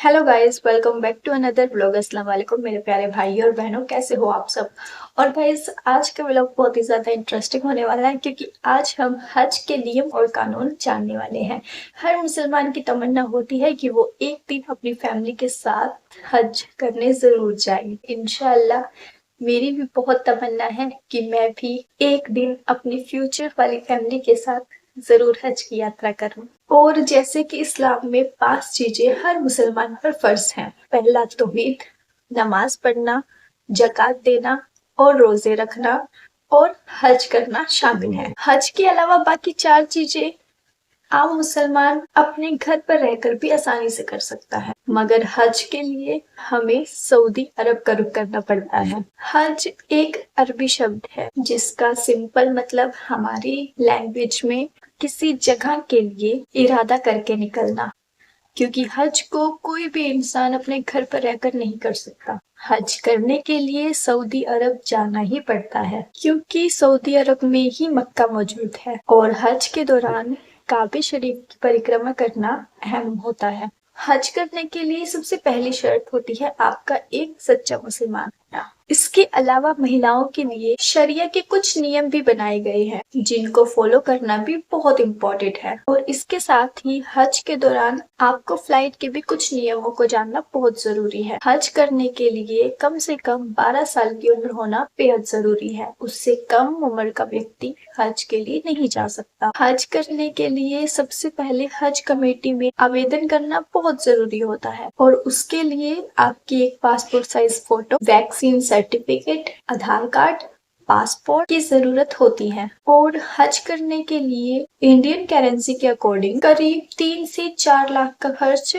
Hello guys, welcome back to another vlog. अस्सलाम वालेकुम मेरे प्यारे भाई और बहनों, कैसे हो आप सब। और गाइस, आज का व्लॉग बहुत ही ज़्यादा इंटरेस्टिंग होने वाला है क्योंकि आज हम हज के नियम और कानून जानने वाले हैं। हर मुसलमान की तमन्ना होती है कि वो एक दिन अपनी फैमिली के साथ हज करने ज़रूर जाए। इंशाअल्लाह मेरी भी बहुत तमन्ना है कि मैं भी एक दिन अपनी फ्यूचर वाली फैमिली के साथ जरूर हज की यात्रा करूं। और जैसे कि इस्लाम में 5 चीजें हर मुसलमान पर फर्ज हैं। पहला तौहीद, नमाज पढ़ना, जक़ात देना और रोजे रखना और हज करना शामिल है। हज के अलावा बाकी 4 चीजें आम मुसलमान अपने घर पर रहकर भी आसानी से कर सकता है, मगर हज के लिए हमें सऊदी अरब का रुख करना पड़ता है। हज एक अरबी शब्द है जिसका सिंपल मतलब हमारी लैंग्वेज में किसी जगह के लिए इरादा करके निकलना, क्योंकि हज को कोई भी इंसान अपने घर पर रहकर नहीं कर सकता। हज करने के लिए सऊदी अरब जाना ही पड़ता है क्योंकि सऊदी अरब में ही मक्का मौजूद है और हज के दौरान काबे शरीफ की परिक्रमा करना अहम होता है। हज करने के लिए सबसे पहली शर्त होती है आपका एक सच्चा मुसलमान होना। इसके अलावा महिलाओं के लिए शरिया के कुछ नियम भी बनाए गए हैं जिनको फॉलो करना भी बहुत इम्पोर्टेंट है। और इसके साथ ही हज के दौरान आपको फ्लाइट के भी कुछ नियमों को जानना बहुत जरूरी है। हज करने के लिए कम से कम 12 साल की उम्र होना बेहद जरूरी है। उससे कम उम्र का व्यक्ति हज के लिए नहीं जा सकता। हज करने के लिए सबसे पहले हज कमेटी में आवेदन करना बहुत जरूरी होता है और उसके लिए आपकी एक passport size photo, vaccine certificate, Aadhaar card, passport की जरूरत होती है। और हज करने के लिए इंडियन करेंसी के अकॉर्डिंग करीब 3 से 4 लाख का खर्च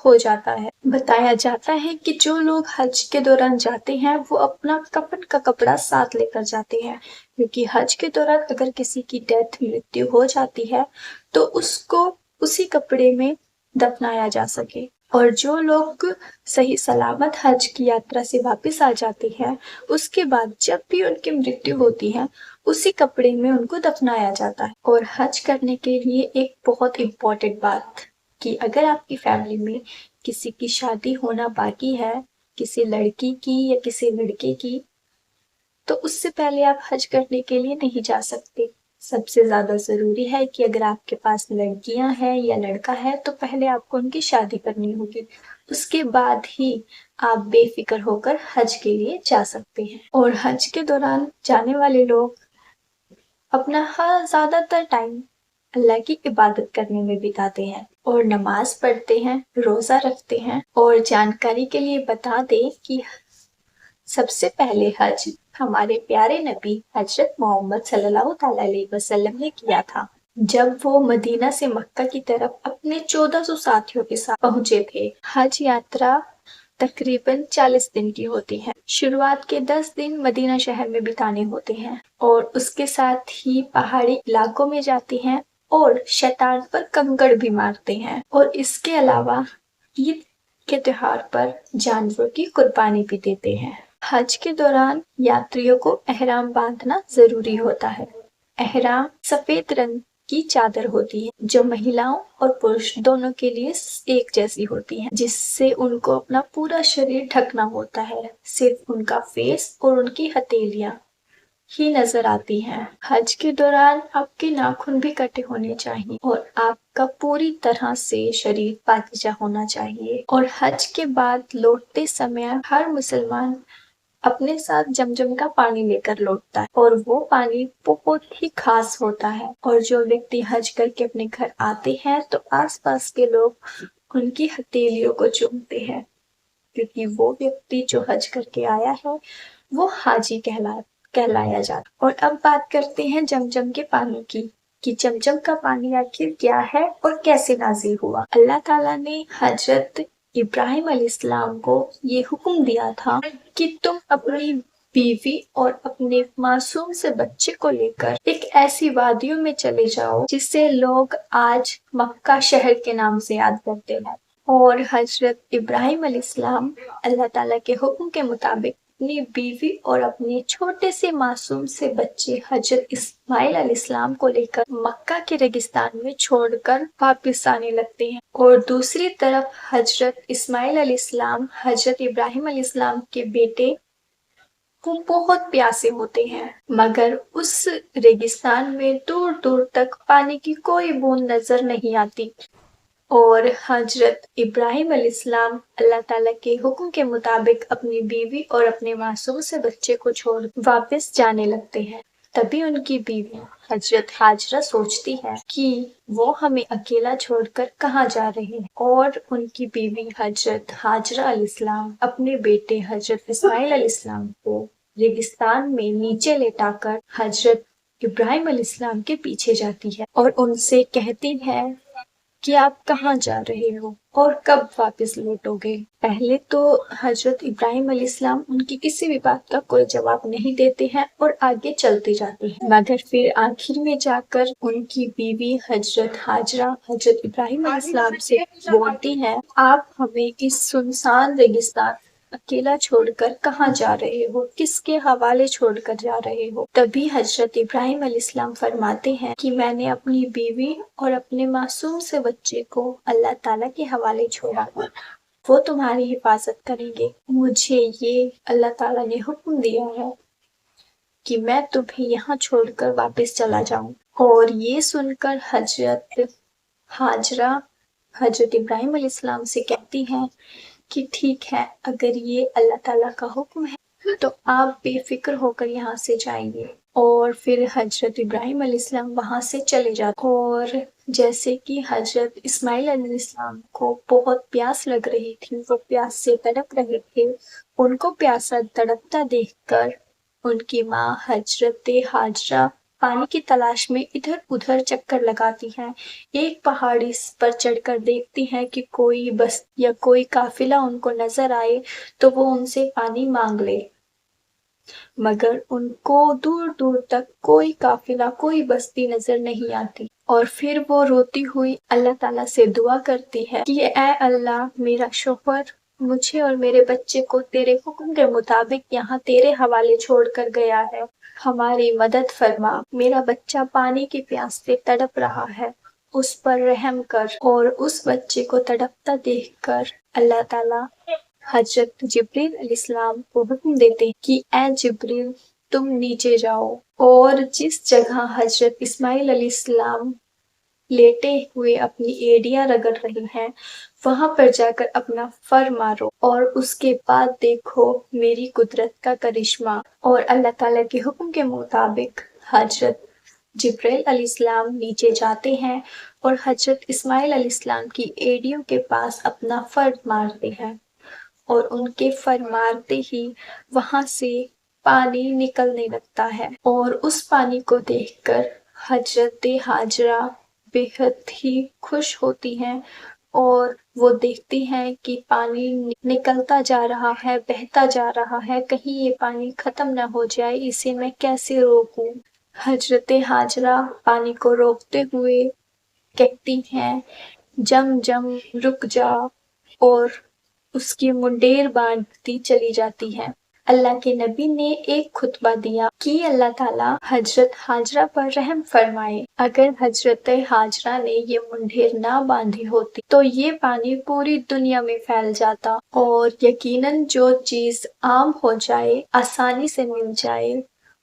हो जाता है। बताया जाता है कि जो लोग हज के दौरान जाते हैं वो अपना कफन का कपड़ा साथ लेकर जाते हैं, क्योंकि हज के दौरान अगर किसी की मृत्यु हो जाती है तो उसको उसी कपड़े में दफनाया जा सके। और जो लोग सही सलामत हज की यात्रा से वापस आ जाते हैं उसके बाद जब भी उनकी मृत्यु होती है उसी कपड़े में उनको दफनाया जाता है। और हज करने के लिए एक बहुत इम्पोर्टेंट बात कि अगर आपकी फैमिली में किसी की शादी होना बाकी है, किसी लड़की की या किसी लड़के की, तो उससे पहले आप हज करने के लिए नहीं जा सकते। सबसे ज्यादा जरूरी है कि अगर आपके पास लड़कियां हैं या लड़का है तो पहले आपको उनकी शादी करनी होगी, उसके बाद ही आप बेफिक्र होकर हज के लिए जा सकते हैं। और हज के दौरान जाने वाले लोग अपना हर ज्यादातर टाइम अल्लाह की इबादत करने में बिताते हैं और नमाज पढ़ते हैं, रोजा रखते हैं। और जानकारी के लिए बता दें कि सबसे पहले हज हमारे प्यारे नबी हजरत मोहम्मद सल्लल्लाहु अलैहि वसल्लम ने किया था, जब वो मदीना से मक्का की तरफ अपने 1400 साथियों के साथ पहुंचे थे। हज यात्रा तकरीबन 40 दिन की होती है। शुरुआत के 10 दिन मदीना शहर में बिताने होते हैं और उसके साथ ही पहाड़ी इलाकों में जाते हैं और शैतान पर कंकड़ भी मारते हैं। और इसके अलावा ईद के त्योहार पर जानवरों की कुर्बानी भी देते हैं। हज के दौरान यात्रियों को एहराम बांधना जरूरी होता है। एहराम सफेद रंग की चादर होती है जो महिलाओं और पुरुष दोनों के लिए एक जैसी होती है, जिससे उनको अपना पूरा शरीर ढकना होता है। सिर्फ उनका फेस और उनकी हथेलियां ही नजर आती हैं। हज के दौरान आपके नाखून भी कटे होने चाहिए और आपका पूरी तरह से शरीर पाकीज़ा होना चाहिए। और हज के बाद लौटते समय हर मुसलमान अपने साथ जमजम का पानी लेकर लौटता है और वो पानी बहुत ही खास होता है। और जो व्यक्ति हज करके अपने घर आते हैं तो आसपास के लोग उनकी हथेलियों को चूमते हैं, क्योंकि वो व्यक्ति जो हज करके आया है वो हाजी कहलाया जाता। और अब बात करते हैं जमजम के पानी की, कि जमजम का पानी आखिर क्या है और कैसे नाजिल हुआ। अल्लाह ताला ने हजरत इब्राहिम अलैहिस्सलाम को ये हुक्म दिया था कि तुम अपनी बीवी और अपने मासूम से बच्चे को लेकर एक ऐसी वादियों में चले जाओ जिसे लोग आज मक्का शहर के नाम से याद करते हैं। और हजरत इब्राहिम अलैहिस्सलाम अल्लाह ताला के हुक्म के मुताबिक اپنی بیوی اور اپنے چھوٹے سے معصوم سے بچے حضرت اسماعیل علیہ السلام کو لے کر مکہ کے ریگستان میں چھوڑ کر واپس آنے لگتے ہیں، اور دوسری طرف حضرت اسماعیل علیہ السلام حضرت ابراہیم علیہ السلام کے بیٹے وہ بہت پیاسے ہوتے ہیں، مگر اس ریگستان میں دور دور تک پانی کی کوئی بوند نظر نہیں آتی، اور حضرت ابراہیم علیہ السلام اللہ تعالیٰ کے حکم کے مطابق اپنی بیوی اور اپنے معصوم سے بچے کو چھوڑ واپس جانے لگتے ہیں۔ تبھی ان کی بیوی حضرت ہاجرہ سوچتی ہے کہ وہ ہمیں اکیلا چھوڑ کر کہاں جا رہے ہیں، اور ان کی بیوی حضرت ہاجرہ علیہ السلام اپنے بیٹے حضرت اسماعیل علیہ السلام کو ریگستان میں نیچے لیٹا کر حضرت ابراہیم علیہ السلام کے پیچھے جاتی ہے اور ان سے کہتی ہے کہ آپ کہاں جا رہے ہو اور کب واپس لوٹو گے۔ پہلے تو حضرت ابراہیم علیہ السلام ان کی کسی بھی بات کا کوئی جواب نہیں دیتے ہیں اور آگے چلتے جاتے ہیں، مگر پھر آخر میں جا کر ان کی بیوی حضرت ہاجرہ حضرت ابراہیم علیہ السلام سے بولتی ہیں، آپ ہمیں اس سنسان ریگستان اکیلا چھوڑ کر کہاں جا رہے ہو، کس کے حوالے چھوڑ کر جا رہے ہو؟ تبھی حضرت ابراہیم علیہ السلام فرماتے ہیں کہ میں نے اپنی بیوی اور اپنے معصوم سے بچے کو اللہ تعالیٰ کے حوالے چھوڑا، وہ تمہاری حفاظت کریں گے۔ مجھے یہ اللہ تعالیٰ نے حکم دیا ہے کہ میں تمہیں یہاں چھوڑ کر واپس چلا جاؤں۔ اور یہ سن کر حضرت ہاجرہ حضرت ابراہیم علیہ السلام سے کہتی ہیں کہ ٹھیک ہے، اگر یہ اللہ تعالیٰ کا حکم ہے تو آپ بے فکر ہو کر یہاں سے جائیے۔ اور پھر حضرت ابراہیم علیہ السلام وہاں سے چلے جاتے، اور جیسے کہ حضرت اسماعیل علیہ السلام کو بہت پیاس لگ رہی تھی، وہ پیاس سے تڑپ رہے تھے، ان کو پیاسا تڑپتا دیکھ کر ان کی ماں حضرت ہاجرہ پانی کی تلاش میں ادھر ادھر چکر لگاتی ہیں، ایک پہاڑی پر چڑھ کر دیکھتی ہیں کہ کوئی بس یا کوئی قافلہ ان کو نظر آئے تو وہ ان سے پانی مانگ لے، مگر ان کو دور دور تک کوئی قافلہ کوئی بستی نظر نہیں آتی، اور پھر وہ روتی ہوئی اللہ تعالیٰ سے دعا کرتی ہے کہ اے اللہ، میرا شوہر مجھے اور میرے بچے کو تیرے حکم کے مطابق یہاں تیرے حوالے چھوڑ کر گیا ہے، ہماری مدد فرما، میرا بچہ پانی کی پیاس سے تڑپ رہا ہے، اس پر رحم کر۔ اور اس بچے کو تڑپتا دیکھ کر اللہ تعالیٰ حضرت جبریل علیہ السلام کو حکم دیتے ہیں کہ اے جبریل، تم نیچے جاؤ اور جس جگہ حضرت اسماعیل علیہ السلام لیٹے ہوئے اپنی ایڑیاں رگڑ رہی ہیں وہاں پر جا کر اپنا فر مارو، اور اس کے بعد دیکھو میری قدرت کا کرشمہ۔ اور اللہ تعالیٰ کے حکم کے مطابق حضرت جبریل علیہ السلام نیچے جاتے ہیں اور حضرت اسماعیل علیہ السلام کی ایڑیوں کے پاس اپنا فر مارتے ہیں، اور ان کے فر مارتے ہی وہاں سے پانی نکلنے لگتا ہے، اور اس پانی کو دیکھ کر حضرت ہاجرہ بے حد ہی خوش ہوتی ہیں، اور وہ دیکھتی ہیں کہ پانی نکلتا جا رہا ہے، بہتا جا رہا ہے، کہیں یہ پانی ختم نہ ہو جائے، اسے میں کیسے روکوں۔ حضرت ہاجرہ پانی کو روکتے ہوئے کہتی ہیں جم جم رک جا، اور اس کی منڈیر باندھتی چلی جاتی ہے۔ اللہ کے نبی نے ایک خطبہ دیا کہ اللہ تعالیٰ حضرت ہاجرہ پر رحم فرمائے، اگر حضرت ہاجرہ نے یہ منڈیر نہ باندھی ہوتی تو یہ پانی پوری دنیا میں پھیل جاتا، اور یقیناً جو چیز عام ہو جائے، آسانی سے مل جائے،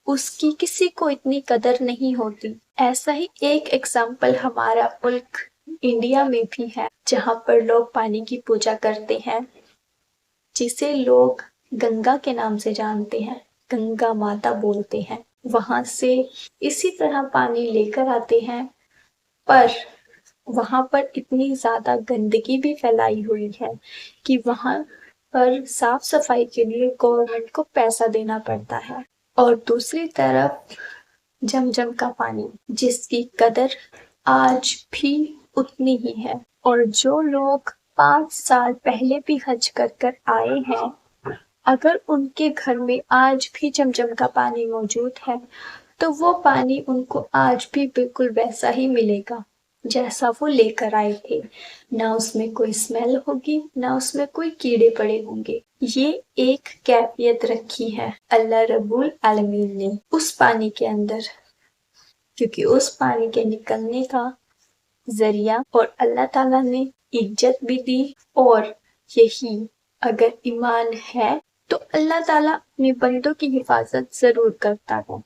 اس کی کسی کو اتنی قدر نہیں ہوتی۔ ایسا ہی ایک ایگزامپل ہمارا ملک انڈیا میں بھی ہے، جہاں پر لوگ پانی کی پوجا کرتے ہیں، جسے لوگ گنگا کے نام سے جانتے ہیں، گنگا ماتا بولتے ہیں۔ وہاں سے اسی طرح پانی لے کر آتے ہیں، پر وہاں پر اتنی زیادہ گندگی بھی پھیلائی ہوئی ہے کہ وہاں پر صاف صفائی کے لیے گورنمنٹ کو پیسہ دینا پڑتا ہے۔ اور دوسری طرف جم کا پانی، جس کی قدر آج بھی اتنی ہی ہے، اور جو لوگ 5 سال پہلے بھی حج کر آئے ہیں، اگر ان کے گھر میں آج بھی جم کا پانی موجود ہے تو وہ پانی ان کو آج بھی بالکل ویسا ہی ملے گا जैसा वो लेकर आए थे। ना उसमें कोई स्मेल होगी, ना उसमें कोई कीड़े पड़े होंगे। ये एक कैफियत रखी है अल्लाह रब्बुल आलमीन ने उस पानी के अंदर, क्योंकि उस पानी के निकलने का जरिया और अल्लाह ताला ने इज्जत भी दी। और यही अगर ईमान है तो अल्लाह ताला अपने बंदों की हिफाजत जरूर करता है।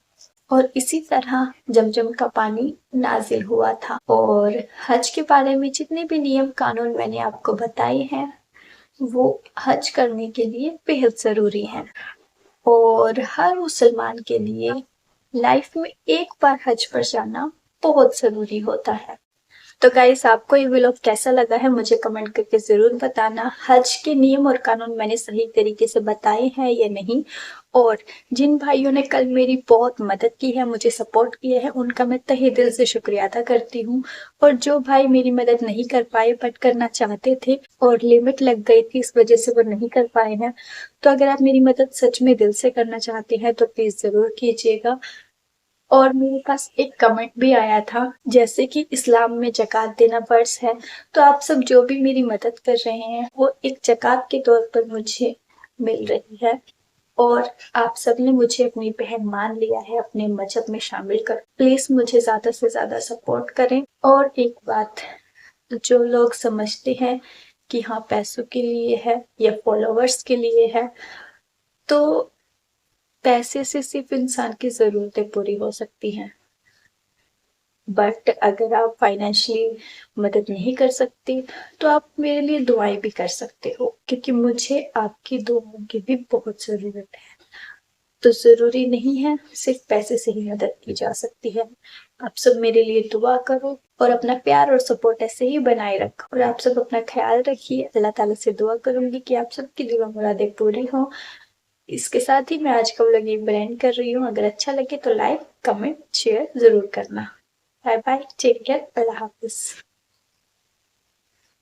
और इसी तरह जमजम का पानी नाजिल हुआ था। और हज के बारे में जितने भी नियम कानून मैंने आपको बताए हैं वो हज करने के लिए बेहद जरूरी है। और हर मुसलमान के लिए लाइफ में एक बार हज पर जाना बहुत जरूरी होता है। तो गाइस, आपको ये व्लॉग कैसा लगा है मुझे कमेंट करके जरूर बताना। हज के नियम और कानून मैंने सही तरीके से बताए हैं या नहीं। और जिन भाइयों ने कल मेरी बहुत मदद की है, मुझे सपोर्ट किया है, उनका मैं तहे दिल से शुक्रिया अदा करती हूँ। और जो भाई मेरी मदद नहीं कर पाए बट करना चाहते थे और लिमिट लग गई थी इस वजह से वो नहीं कर पाए हैं, तो अगर आप मेरी मदद सच में दिल से करना चाहते हैं तो प्लीज जरूर कीजिएगा। और मेरे पास एक कमेंट भी आया था, जैसे कि इस्लाम में ज़कात देना फर्ज है, तो आप सब जो भी मेरी मदद कर रहे हैं वो एक ज़कात के तौर पर मुझे मिल रही है। और आप सब ने मुझे अपनी बहन मान लिया है, अपने मजहब में शामिल कर। प्लीज मुझे ज्यादा से ज्यादा सपोर्ट करें। और एक बात, जो लोग समझते हैं कि हाँ पैसों के लिए है या फॉलोवर्स के लिए है, तो पैसे से सिर्फ इंसान की जरूरतें पूरी हो सकती हैं। बट अगर आप फाइनेंशियली मदद नहीं कर सकते तो आप मेरे लिए दुआएं भी कर सकते हो, क्योंकि मुझे आपकी दुआओं की भी बहुत जरूरत है। तो जरूरी नहीं है सिर्फ पैसे से ही मदद की जा सकती है। आप सब मेरे लिए दुआ करो और अपना प्यार और सपोर्ट ऐसे ही बनाए रखो। और आप सब अपना ख्याल रखिए। अल्लाह ताला से दुआ करूंगी कि आप सबकी दुआ मुरादें पूरी हों। इसके साथ ही मैं आज का व्लॉग यहीं पर एंड कर रही हूँ। अगर अच्छा लगे तो लाइक, कमेंट, शेयर जरूर करना। बाय बाय, टेक केयर, अल्लाह हाफिज।